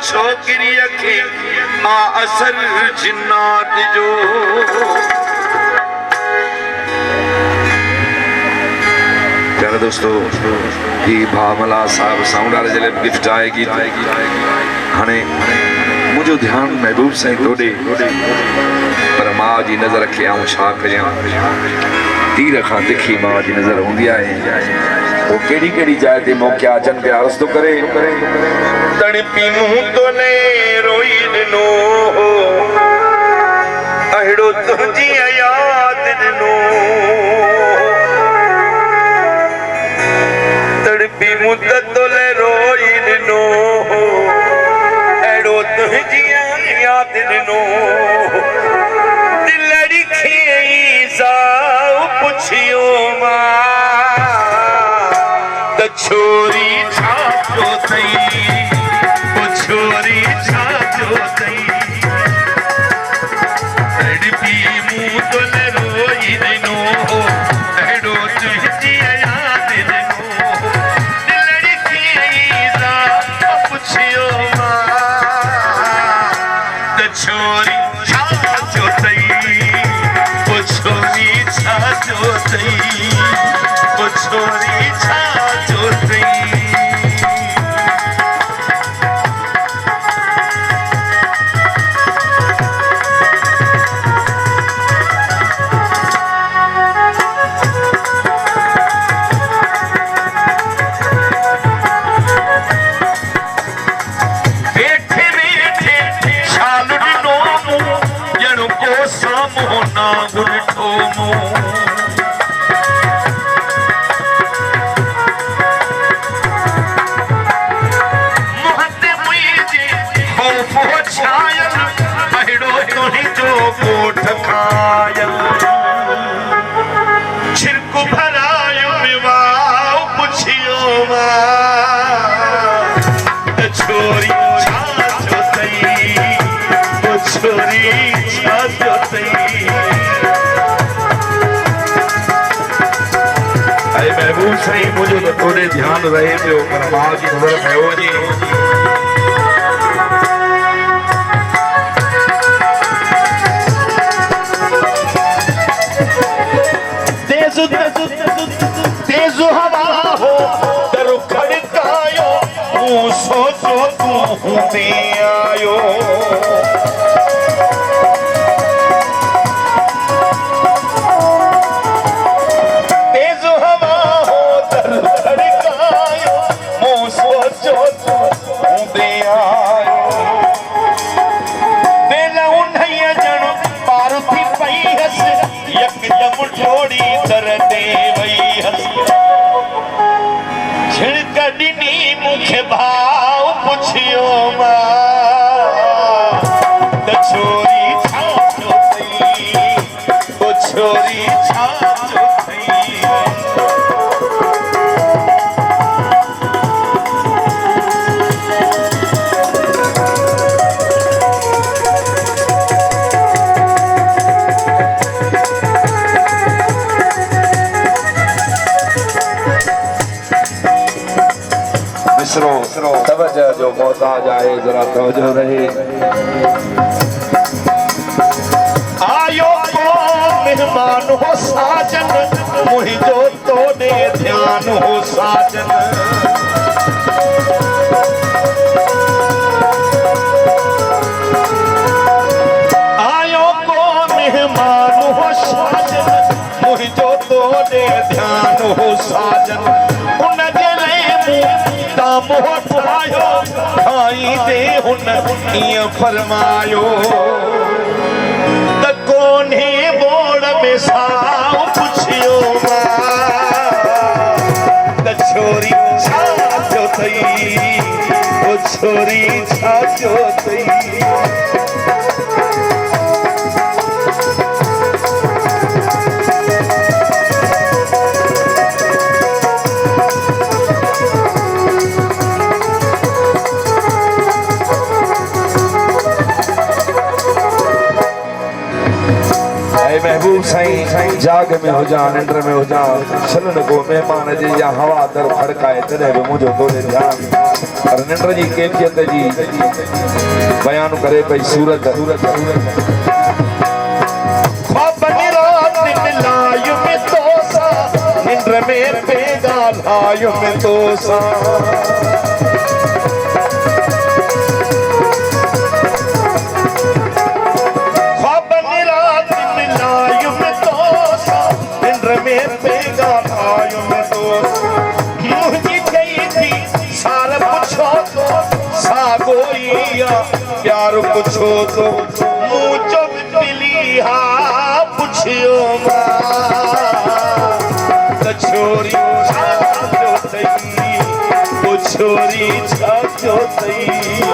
छोकरी खे आ असर जिन्नात जो प्यारे दोस्तों ही भामला साहब साउंड वाले जले गिफ्ट आएगी हने मुझे ध्यान महबूब साईं तोड़े पर मां जी नजर रखे आऊं छा करियां तीर खां तिखी मां जी नजर हुंदी आहे वो केड़ी केड़ी जाए ते मौके अचन पिया अर्ज़ तो करे तड़पी मुंह तो ने रोई दिनो अहिड़ो तुंहिंजी याद दिनो तड़पी मुंह तो ने रोई दिनो अहिड़ो तुंहिंजी याद दिनो दिलड़ी खई सां पुछियो मां छोरी छाजो तई ओ छोरी छाजो तई तड़पी मुंह तो न रोई दिनो अहिड़ो तुंहिंजी याद दिनो दिलड़ी खई सां पुछियो मां त छोरी छाजो तई ओ छोरी छाजो तई ओ छोरी छाजो तई छिरकु भरायो विवाह पुछियो छोरी छाजो तई ओ छोरी छाजो तई अरे महबूब साईं मुझे तो थोड़े ध्यान रहे पियो पर मां जी नजर कयो जी तेज हवा हो दरु खड़कायो तू सोचो तू हूंदे आयो तेज हवा हो दरु खड़कायो तू सोचो तू हूंदे आयो बेला उन्हैया जण पार थी पई हस यकदम ठोड़ी दर दे वई हस छिड़क ॾिनी मूंखे भाव पुछियो मां त छोरी छाजो तई ओ छोरी छाजो तई तवज्जो जो मोहताज आए जरा तवज्जो रहे आयो को मेहमान हो साजन मुझो तोड़े ध्यान हो साजन आयो को मेहमान हो साजन मुझो तोड़े ध्यान हो साजन उन मोहतायो खाई दे हुन इं फरमायो त कोन्हे बोड़ में साओ पुछियो त छोरी छाजो तई ओ छोरी छाजो तई महबूब साईं जाग में हो जा निंद्र में हो जा छलन को मेहमान जी या हवा दर खड़काए तॾहिं बि मुंहिंजो तोड़े ध्यान और निंड जी कैफियत जी बयान करे पई सूरत निंड में पेगा लायो में तोसा प्यार पुछो तो मुझो बिलिया पुछियो छोरी छाजो तई छोरी छाजो तई